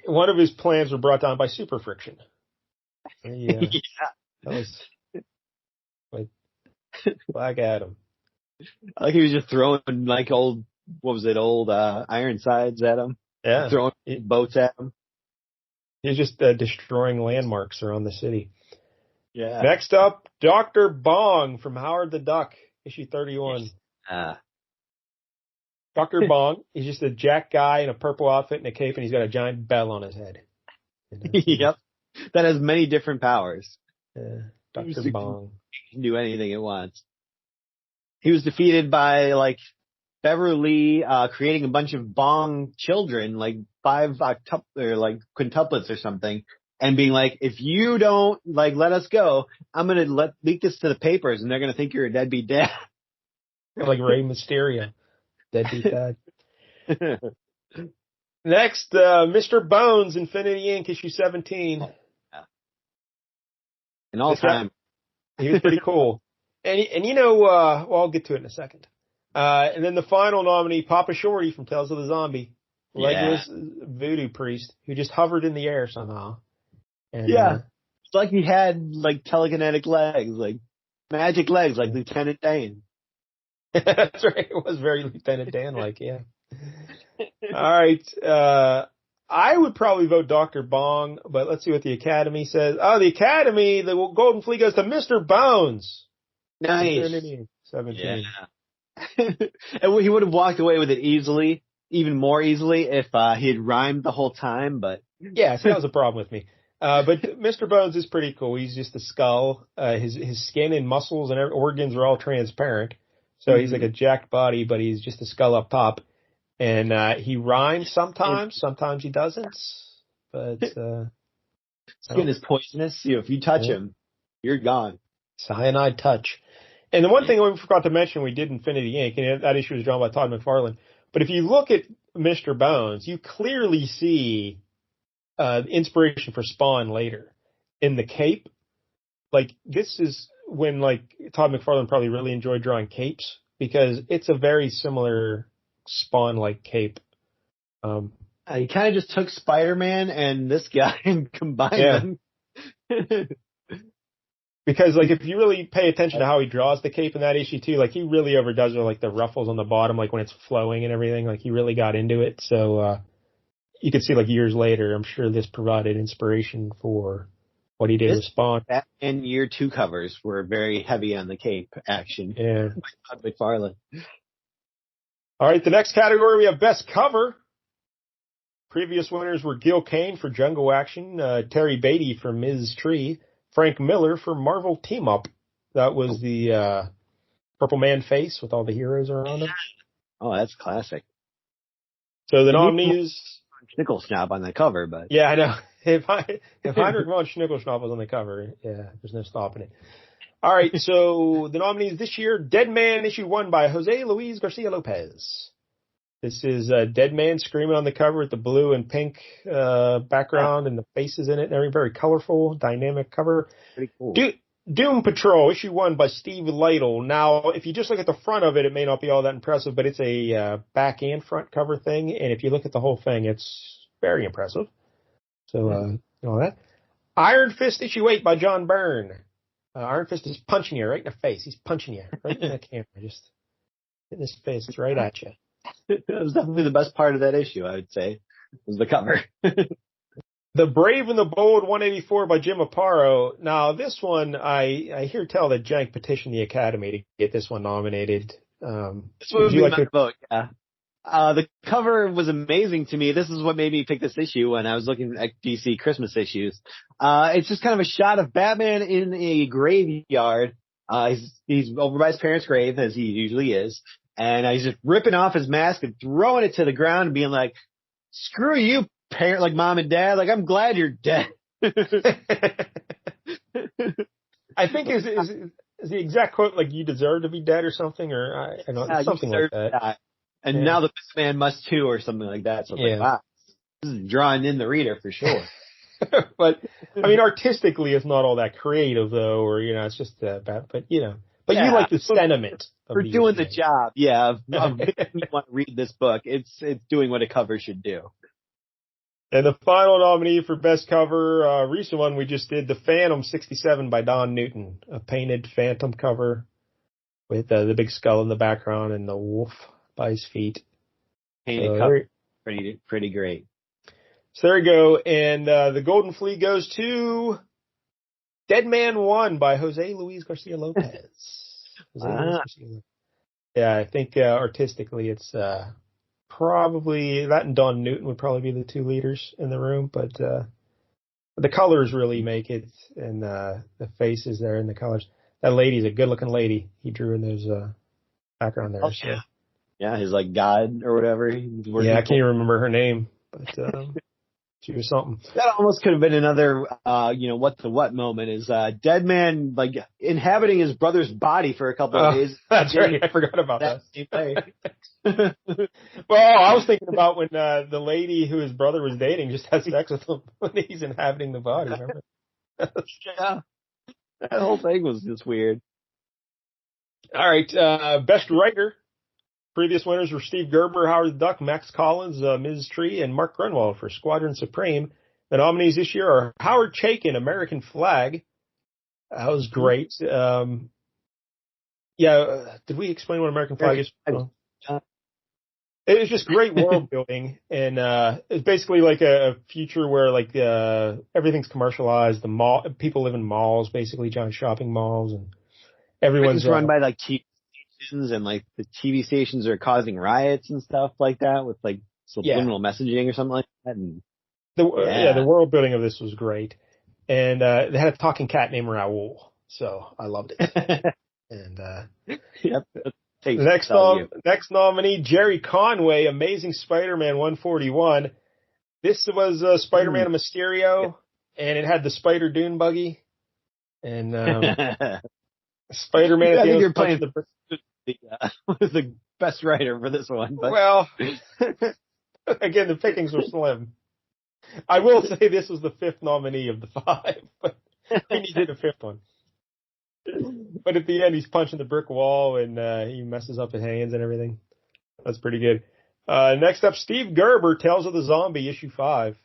one of his plans were brought down by super friction. Yeah. That was like Black Adam. Like he was just throwing like old Ironsides at him. Yeah. Throwing boats at him. He was just destroying landmarks around the city. Yeah. Next up, Dr. Bong from Howard the Duck, issue 31. Dr. Bong, he's just a jack guy in a purple outfit and a cape, and he's got a giant bell on his head. Yep. That has many different powers. Dr. Bong. He can do anything it wants. He was defeated by, like, Beverly creating a bunch of Bong children, like 5 quintuplets or something, and being like, if you don't, like, let us go, I'm going to leak this to the papers, and they're going to think you're a deadbeat dad. Like Rey Mysterio. Deadbeat dad. Next, Mr. Bones, Infinity Inc., issue 17. In all time. He was pretty cool. And you know, I'll get to it in a second. And then the final nominee, Papa Shorty from Tales of the Zombie. Legless voodoo priest who just hovered in the air somehow. And, it's like he had, like, telekinetic legs, like, magic legs, like Lieutenant Dan. That's right. It was very Lieutenant Dan-like, yeah. All right. I would probably vote Dr. Bong, but let's see what the Academy says. Oh, the Academy, the Golden Flea goes to Mr. Bones. Nice. 17. Yeah. And he would have walked away with it easily, even more easily, if he had rhymed the whole time, but... Yeah, so that was a problem with me. But Mr. Bones is pretty cool. He's just a skull. His skin and muscles and organs are all transparent. So he's like a jacked body, but he's just a skull up top. And he rhymes sometimes. Sometimes he doesn't. But skin is poisonous. If you touch him, you're gone. Cyanide touch. And the one thing we forgot to mention, we did Infinity Inc., and that issue was drawn by Todd McFarlane. But if you look at Mr. Bones, you clearly see inspiration for Spawn later in the cape. Like, this is when, like, Todd McFarlane probably really enjoyed drawing capes, because it's a very similar Spawn-like cape. He kind of just took Spider-Man and this guy and combined them. Because, like, if you really pay attention to how he draws the cape in that issue, too, like, he really overdoes it, like, the ruffles on the bottom, like, when it's flowing and everything. Like, he really got into it. So, you could see, like, years later, I'm sure this provided inspiration for what he did with Spawn. And year 2 covers were very heavy on the cape action. Yeah. By Todd McFarlane. All right, the next category, we have Best Cover. Previous winners were Gil Kane for Jungle Action, Terry Beatty for Ms. Tree, Frank Miller for Marvel Team Up. That was the Purple Man face with all the heroes around him. Oh, that's classic. So the nominees... Schnickelschnapp on the cover, but... Yeah, I know. If Heinrich von Schnickelschnapp was on the cover, yeah, there's no stopping it. All right, so the nominees this year, Dead Man issue 1 by Jose Luis Garcia Lopez. This is Dead Man screaming on the cover with the blue and pink background and the faces in it and everything. Very colorful, dynamic cover. Pretty cool. Doom Patrol, issue 1 by Steve Lytle. Now, if you just look at the front of it, it may not be all that impressive, but it's a back and front cover thing. And if you look at the whole thing, it's very impressive. So, all that. Iron Fist, issue 8 by John Byrne. Iron Fist is punching you right in the face. He's punching you right in the camera. Just in his face. It's right at you. That was definitely the best part of that issue, I would say, was the cover. The Brave and the Bold 184 by Jim Aparo. Now, this one, I hear tell that Jank petitioned the Academy to get this one nominated. This would be my vote, yeah. The cover was amazing to me. This is what made me pick this issue when I was looking at DC Christmas issues. It's just kind of a shot of Batman in a graveyard. He's over by his parents' grave, as he usually is. And he's just ripping off his mask and throwing it to the ground and being like, screw you, parent, like mom and dad. Like, I'm glad you're dead. I think is the exact quote like, you deserve to be dead or something, or I don't know, something like that. And now the man must too, or something like that. So like, wow, this is drawing in the reader for sure. But I mean, artistically, it's not all that creative though, or it's just bad. But but you like the sentiment. For doing the job, of making you want to read this book. It's doing what a cover should do. And the final nominee for Best Cover, recent one we just did, The Phantom 67 by Don Newton, a painted Phantom cover with the big skull in the background and the wolf by his feet. Painted cover, pretty great. So there you go, and the Golden Flea goes to Dead Man 1 by Jose Luis Garcia Lopez. Yeah, I think artistically it's probably that, and Don Newton would probably be the two leaders in the room, but the colors really make it, and the faces there and the colors. That lady's a good-looking lady he drew in those background there. So. Yeah, his like god or whatever. I can't even remember her name, but she was something. That almost could have been another, what the what moment is Dead Man like inhabiting his brother's body for a couple of days. That's right. I forgot about that. Well, I was thinking about when the lady who his brother was dating just had sex with him when he's inhabiting the body. Remember? Yeah, that whole thing was just weird. All right, Best Writer. Previous winners were Steve Gerber, Howard the Duck, Max Collins, Ms. Tree, and Mark Grunwald for Squadron Supreme. The nominees this year are Howard Chaykin, American Flag. That was great. Did we explain what American Flag is? It was just great world building, and it's basically like a future where like everything's commercialized. People live in malls, basically giant shopping malls, and everyone's run by like TV stations, and like the TV stations are causing riots and stuff like that with like subliminal messaging or something like that. And the world building of this was great. And they had a talking cat named Raoul, so I loved it. And Yep. next nominee, Jerry Conway, Amazing Spider-Man 141. This was Spider-Man and Mysterio, and it had the Spider Dune buggy. And Spider-Man at the end was punching was the best writer for this one. But. Well, again, the pickings were slim. I will say this was the fifth nominee of the five, but we needed a fifth one. But at the end, he's punching the brick wall, and he messes up his hands and everything. That's pretty good. Next up, Steve Gerber, Tales of the Zombie, issue 5.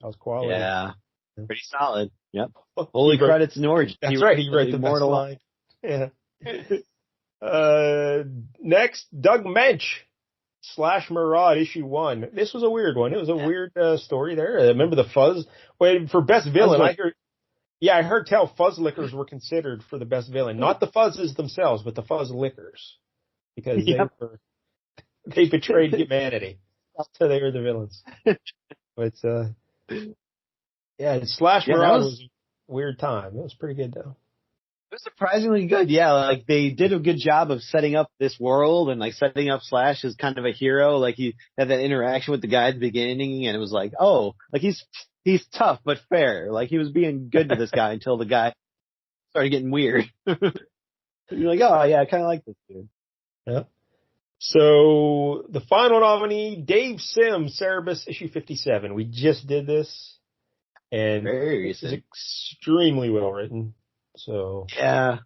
That was quality. Yeah, pretty solid. Yep. Holy credits in origin. That's right. He wrote the immortal line. Yeah. Next, Doug Mensch, Slash Maraud, issue 1. This was a weird one. It was a weird story there. Remember the Fuzz? Wait, for best villain, I heard tell Fuzz Lickers were considered for the best villain. Not the Fuzzes themselves, but the Fuzz Lickers. Because they betrayed humanity. So they were the villains. But, Slash Maraud was a weird time. It was pretty good, though. It was surprisingly good. Yeah, like they did a good job of setting up this world and like setting up Slash as kind of a hero. Like he had that interaction with the guy at the beginning, and it was like, oh, like he's tough but fair. Like he was being good to this guy until the guy started getting weird. You're like, oh yeah, I kind of like this dude. Yeah. So the final nominee, Dave Sims, Cerebus, issue 57. We just did this, and it's extremely well written. So yeah,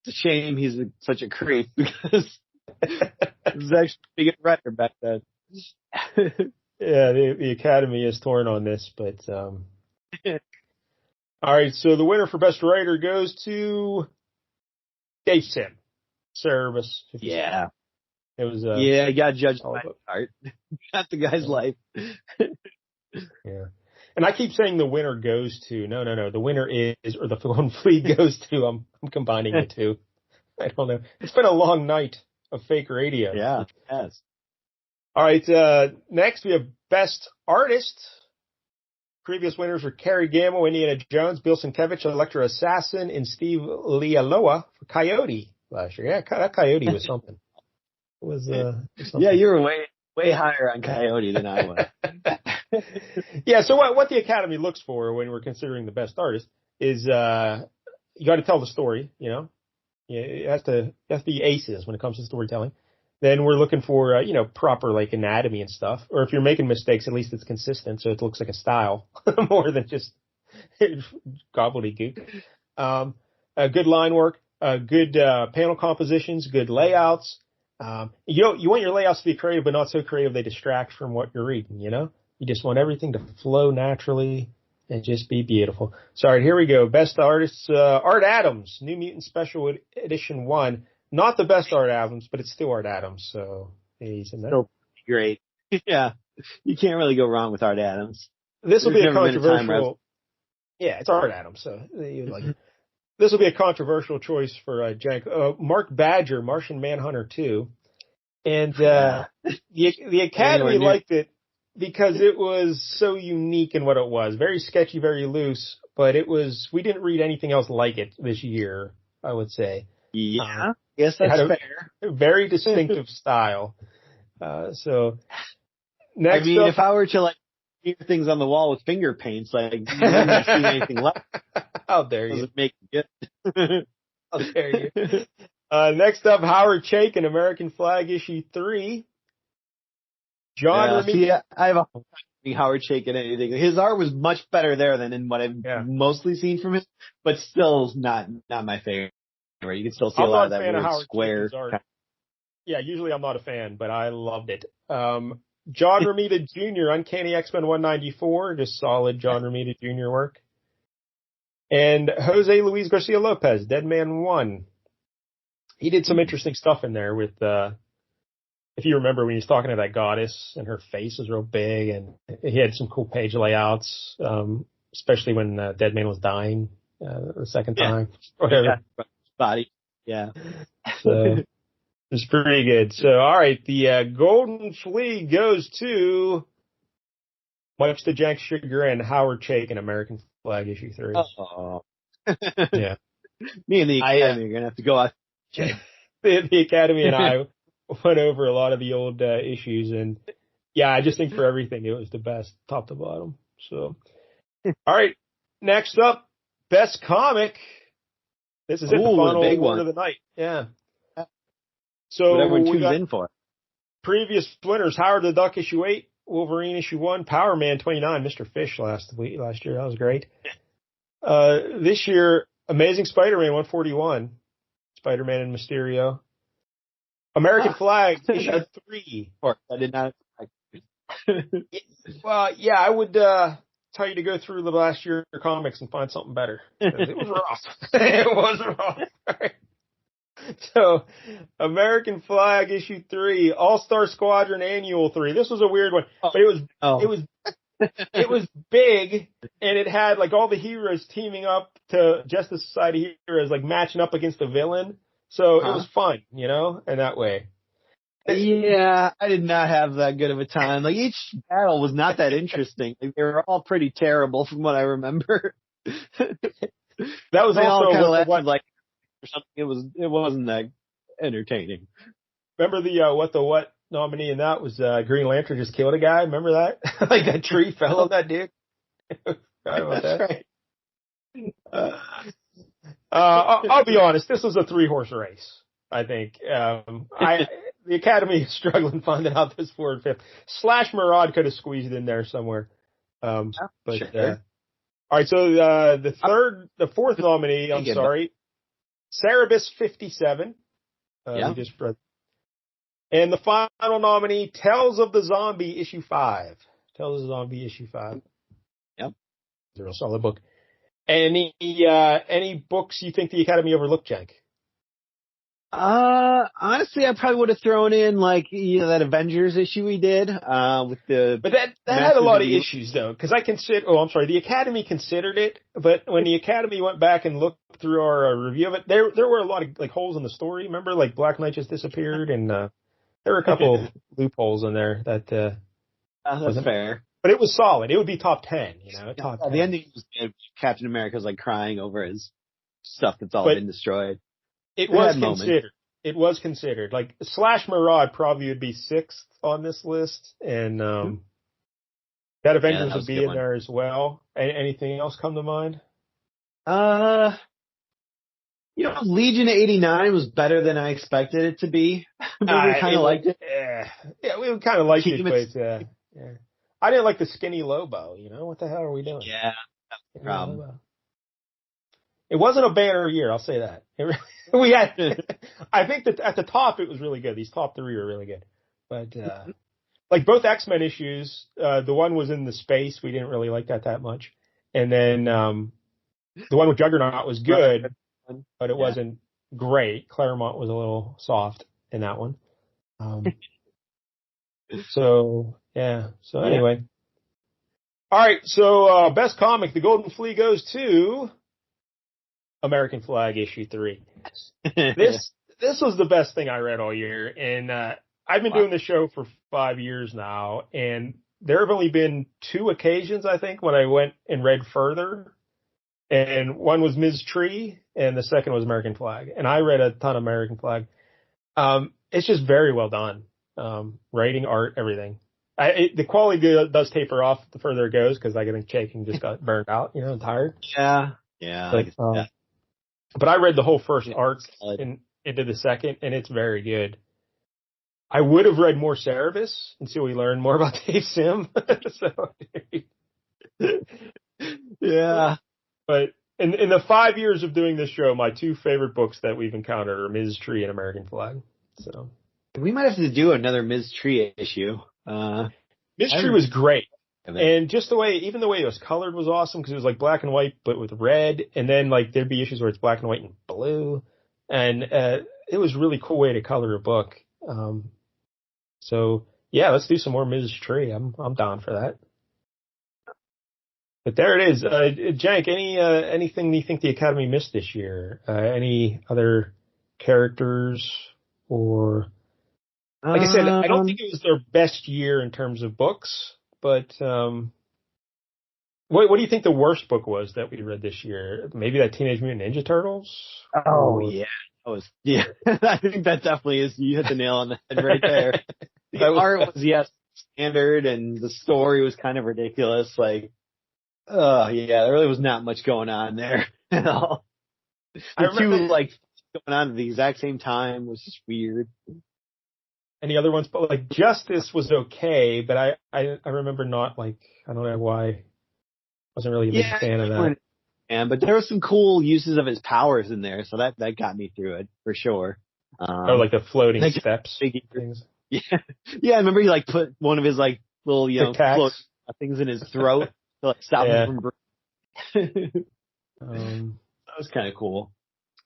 it's a shame he's such a creep because he was actually a good writer back then. Yeah, the Academy is torn on this, but all right. So the winner for best writer goes to Dave Sim, Cerebus. 57. Yeah, it was. I got judged by art, not the guy's life. Yeah. And I keep saying the winner goes to. No. The winner is, or the Golden Flea goes to. I'm combining the two. I don't know. It's been a long night of fake radio. Yeah, it has. All right. Next, we have Best Artist. Previous winners were Cary Gamble, Indiana Jones, Bill Sienkiewicz, Electro Assassin, and Steve Lealoa for Coyote last year. Yeah, that Coyote was something. It was something. Yeah, you were way higher on Coyote than I was. Yeah, so what the Academy looks for when we're considering the best artist is you got to tell the story, you know. Yeah, it has to be aces when it comes to storytelling. Then we're looking for proper like anatomy and stuff. Or if you're making mistakes, at least it's consistent, so it looks like a style more than just gobbledygook. Good line work, good panel compositions, good layouts. You want your layouts to be creative, but not so creative they distract from what you're reading. You know. You just want everything to flow naturally and just be beautiful. So, all right, here we go. Best artists, Art Adams, New Mutant Special Edition 1. Not the best Art Adams, but it's still Art Adams, so he's in there. Still great. Yeah, you can't really go wrong with Art Adams. This will be a controversial. Yeah, it's Art Adams, so you like it. This will be a controversial choice for Jank. Mark Badger, Martian Manhunter 2. And the Academy liked it because it was so unique in what it was. Very sketchy, very loose, but we didn't read anything else like it this year, I would say. Yeah, yes, that's fair. Very distinctive style. So, next if I were to like hear things on the wall with finger paints, like you wouldn't see anything left. How dare you? Doesn't make it good. How dare you? Next up, Howard Chaykin, American Flag, issue 3. I have a Howard Chaykin anything. His art was much better there than in what I've mostly seen from him, but still not my favorite. You can still see a lot of that weird square. Yeah, usually I'm not a fan, but I loved it. John Romita Jr., Uncanny X-Men 194, just solid John Romita Jr. work. And Jose Luis Garcia Lopez, Dead Man 1. He did some interesting stuff in there with, if you remember when he was talking to that goddess and her face was real big, and he had some cool page layouts, especially when Dead Man was dying the second time. Whatever. Body. Yeah. So it's pretty good. So, all right, the Golden Flea goes to, much to Jack's chagrin, Howard Chaykin, American Flag issue 3. Oh. Yeah. Me and the Academy are going to have to go out. The Academy and I went over a lot of the old issues, and yeah, I just think for everything it was the best, top to bottom. So, all right, next up, best comic. This is it, the final big award one of the night. Yeah. So what everyone we tunes got in for. previous winners: Howard the Duck issue 8, Wolverine issue 1, Power Man 29, Mr. Fish last year. That was great. This year, Amazing Spider-Man 141, Spider-Man and Mysterio. American Flag issue 3. I did not. Well, yeah, I would tell you to go through the last year comics and find something better. It was rough. It was rough. So, American Flag issue 3, All-Star Squadron Annual 3. This was a weird one, but it was big, and it had like all the heroes teaming up to Justice Society heroes, like matching up against a villain. So it was fun, in that way. Yeah, I did not have that good of a time. Like each battle was not that interesting. Like, they were all pretty terrible from what I remember. That was they also all lasted like or something. It wasn't that entertaining. Remember the what nominee in that was Green Lantern just killed a guy. Remember that? Like that tree fell on that dude. That's right. I'll be honest. This was a 3-horse race. I think the Academy is struggling finding out this 4th and 5th. Slash Maraud could have squeezed in there somewhere. But sure. All right. So the 4th nominee. I'm sorry, Cerebus 57. And the final nominee, Tales of the Zombie issue 5. Tales of the Zombie issue 5. Yep. It's a real solid book. Any books you think the Academy overlooked, Jank? Honestly, I probably would have thrown in that Avengers issue we did, with the. But that had a lot of issues though, because the Academy considered it, but when the Academy went back and looked through our review of it, there were a lot of holes in the story. Remember, Black Knight just disappeared, and there were a couple loopholes in there that. That's fair. But it was solid. It would be top 10, top 10. The ending was good. Captain America's crying over his stuff that's all been destroyed. It was considered. It was considered. Slash Maraud probably would be 6th on this list, and that Avengers would be in there as well. Anything else come to mind? Legion 89 was better than I expected it to be. We kind of liked it. Yeah, we kind of liked it, but yeah. I didn't like the skinny Lobo. What the hell are we doing? Yeah, that's the problem. It wasn't a banner year, I'll say that. We had, I think that at the top it was really good. These top 3 were really good, but both X-Men issues, the one was in the space. We didn't really like that much, and then the one with Juggernaut was good, but it wasn't great. Claremont was a little soft in that one. So anyway, all right. So best comic, the Golden Flea goes to American Flag issue 3. This was the best thing I read all year, and I've been doing this show for 5 years now, and there have only been 2 occasions, I think, when I went and read further, and one was Ms. Tree, and the second was American Flag, and I read a ton of American Flag. It's just very well done, writing, art, everything. The quality does taper off the further it goes, because I think Chaikin just got burned out, and tired. Yeah. But I read the whole first arc into the second, and it's very good. I would have read more Cerebus until we learned more about Dave Sim. Yeah. But in the 5 years of doing this show, my 2 favorite books that we've encountered are Ms. Tree and American Flag. So we might have to do another Ms. Tree issue. Ms. Tree was great. And just even the way it was colored was awesome, because it was black and white, but with red. And then there'd be issues where it's black and white and blue. And, it was a really cool way to color a book. So yeah, let's do some more Ms. Tree. I'm down for that. But there it is. Jank, anything you think the Academy missed this year? Any other characters or, like I said, I don't think it was their best year in terms of books. But What do you think the worst book was that we read this year? Maybe that Teenage Mutant Ninja Turtles? Oh, yeah. Yeah. I think that definitely is, you hit the nail on the head right there. The art was, yes, standard, and the story was kind of ridiculous. Like, oh, yeah, there really was not much going on there at all. The two, like, going on at the exact same time was just weird. Any other ones? But, like, Justice was okay, but I remember not, like, I don't know why. I wasn't really a big fan of that. But there were some cool uses of his powers in there, so that got me through it, for sure. Like the floating steps things. Yeah. Yeah, I remember he, like, put one of his, like, little, float things in his throat to, like, stop him from breathing. That was kind of cool.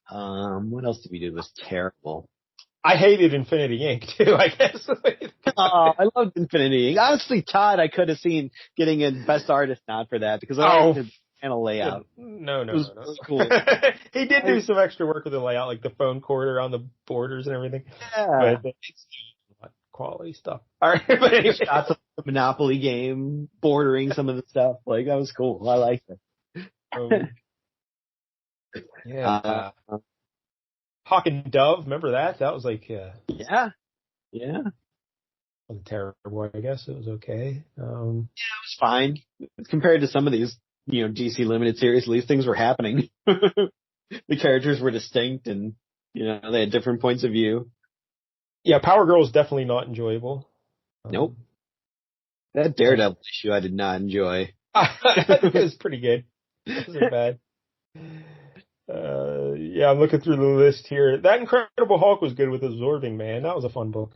What else did we do that was terrible? I hated Infinity Inc. too, I guess. I loved Infinity Inc. Honestly, Todd, I could have seen getting a Best Artist nod for that, because I liked the panel layout. No. It was cool. He did do some extra work with the layout, like the phone cord around the borders and everything. Yeah. But it's not quality stuff. All right, but anyway. Shots of the Monopoly game, bordering some of the stuff. Like, that was cool. I liked it. Hawk and Dove, remember that? That was like, yeah. Wasn't terrible, I guess. It was okay. It was fine. Compared to some of these, DC limited series, at least things were happening. The characters were distinct, and, they had different points of view. Yeah, Power Girl is definitely not enjoyable. Nope. That Daredevil issue I did not enjoy. It was pretty good. It wasn't bad. I'm looking through the list here. That Incredible Hulk was good with Absorbing Man. That was a fun book.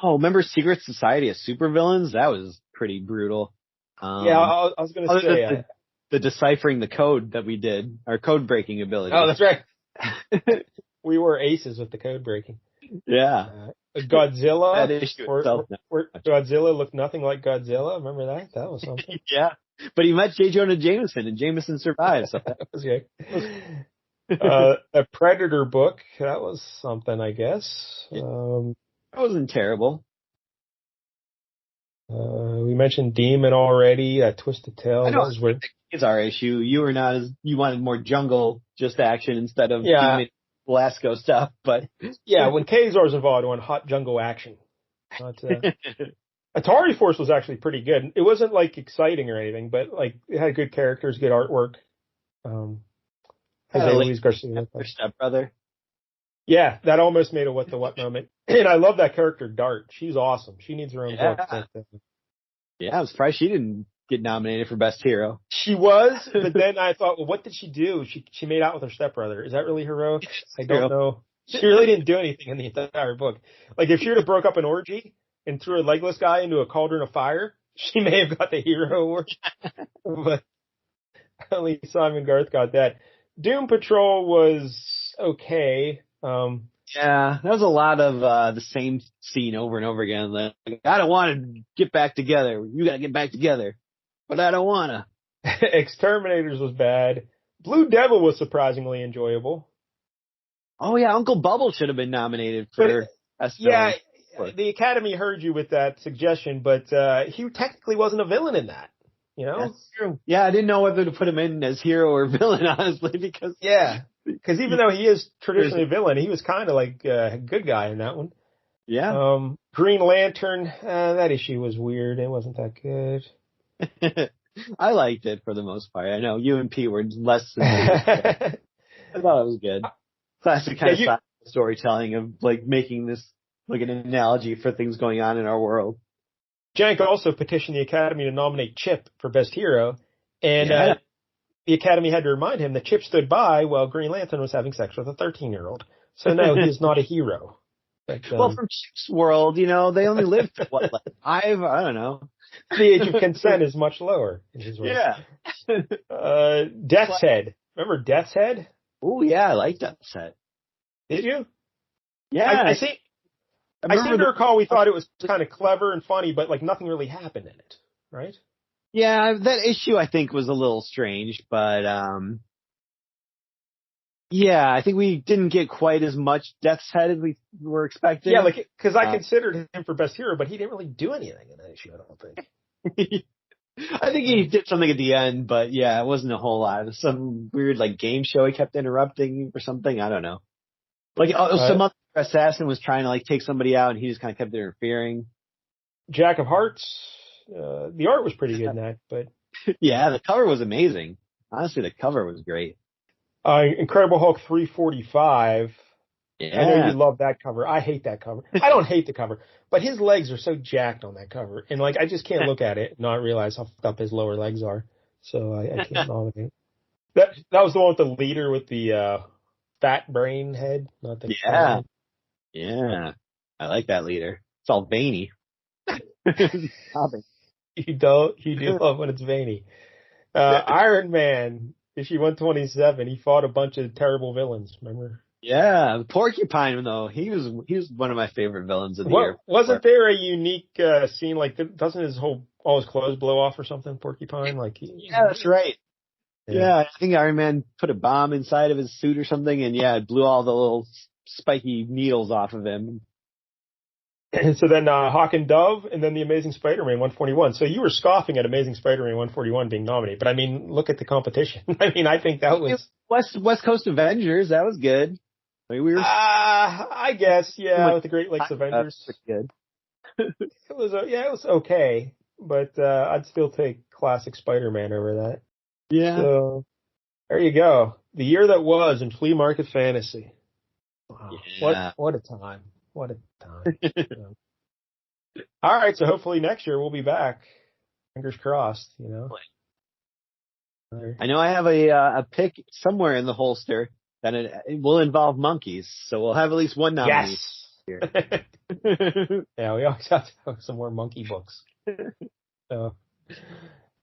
Oh, remember Secret Society of Supervillains? That was pretty brutal. I was going to say the deciphering the code that we did, our code breaking ability. Oh, that's right. We were aces with the code breaking. Yeah. Godzilla. That issue itself. Where Godzilla looked nothing like Godzilla. Remember that? That was something. Yeah. But he met J. Jonah Jameson, and Jameson survived. So that was good. A Predator book. That was something, I guess. That wasn't terrible. We mentioned Demon already. Twisted Tale. I know. It's our issue. You wanted more jungle, just action instead of Velasco stuff. But when Kazar's involved, I want hot jungle action. Atari Force was actually pretty good. It wasn't like exciting or anything, but like it had good characters, good artwork. Jose Luis Garcia, their stepbrother. Yeah, that almost made a what the what moment. And I love that character, Dart. She's awesome. She needs her own book. Yeah, I was surprised she didn't get nominated for Best Hero. She was, but then I thought, well, what did she do? She made out with her stepbrother. Is that really heroic? I don't know. She really didn't do anything in the entire book. Like if she would have broke up an orgy and threw a legless guy into a cauldron of fire, she may have got the hero award. But only Simon Garth got that. Doom Patrol was okay. Yeah, that was a lot of the same scene over and over again. Like, I don't want to get back together. You got to get back together. But I don't want to. Exterminators was bad. Blue Devil was surprisingly enjoyable. Oh, yeah, Uncle Bubble should have been nominated for Best Villain. Yeah, the Academy heard you with that suggestion, but he technically wasn't a villain in that. That's true. Yeah, I didn't know whether to put him in as hero or villain, honestly, because even though he is traditionally a villain, he was kind of like a good guy in that one. Yeah. Green Lantern, that issue was weird. It wasn't that good. I liked it for the most part. I know you and Pete were less than I thought it was good. Classic kind of storytelling of like making this like an analogy for things going on in our world. Jank also petitioned the Academy to nominate Chip for Best Hero, and the Academy had to remind him that Chip stood by while Green Lantern was having sex with a 13-year-old. So no, he's not a hero. But, well, from Chip's world, they only lived to what, like 5? I don't know. The age of consent is much lower in his world. Yeah. Death's Head. Remember Death's Head? Oh yeah, I like Death's Head. Did you? Yeah. I seem to recall we thought it was kind of clever and funny, but like nothing really happened in it, right? Yeah, that issue I think was a little strange, but yeah, I think we didn't get quite as much Death's Head as we were expecting. Yeah, like because I considered him for Best Hero, but he didn't really do anything in that issue, I don't think. I think he did something at the end, but yeah, it wasn't a whole lot. It was some weird like game show he kept interrupting or something. I don't know. Like some other assassin was trying to like take somebody out, and he just kind of kept interfering. Jack of Hearts. The art was pretty good in that, but Yeah, the cover was amazing. Honestly, the cover was great. Incredible Hulk 345. Yeah. I know you love that cover. I hate that cover. I don't hate the cover, but his legs are so jacked on that cover, and like I just can't look at it and not realize how fucked up his lower legs are. So I can't nominate. That was the one with the leader with the fat brain head, not the yeah. Yeah. I like that leader. It's all veiny. You do love when it's veiny. Iron Man, issue 127. He fought a bunch of terrible villains. Remember? Yeah, the Porcupine though. He was one of my favorite villains of the year. Wasn't there a unique scene like doesn't all his clothes blow off or something? Porcupine, yeah, that's right. Yeah, I think Iron Man put a bomb inside of his suit or something, and yeah, it blew all the little spiky needles off of him. And so then Hawk and Dove, and then the Amazing Spider-Man 141. So you were scoffing at Amazing Spider-Man 141 being nominated, but I mean, look at the competition. I mean, I think that was West Coast Avengers. That was good. I mean, I guess, yeah, with the Great Lakes Avengers. Good. It was okay, but I'd still take classic Spider-Man over that. Yeah. So there you go. The year that was in Flea Market Fantasy. Wow. Yeah. What a time. What a time. All right, so hopefully next year we'll be back. Fingers crossed, you know. I know I have a pick somewhere in the holster that it will involve monkeys, so we'll have at least one nominee. Yes. Here. Yeah, we always have to have some more monkey books. So.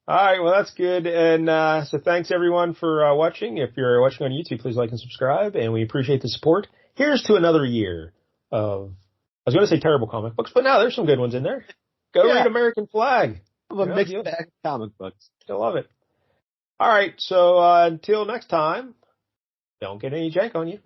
All right, well, that's good. And so thanks, everyone, for watching. If you're watching on YouTube, please like and subscribe, and we appreciate the support. Here's to another year of, I was going to say terrible comic books, but no, there's some good ones in there. Go read American Flag. A mixed bag of comic books. Still love it. All right, so until next time, don't get any jank on you.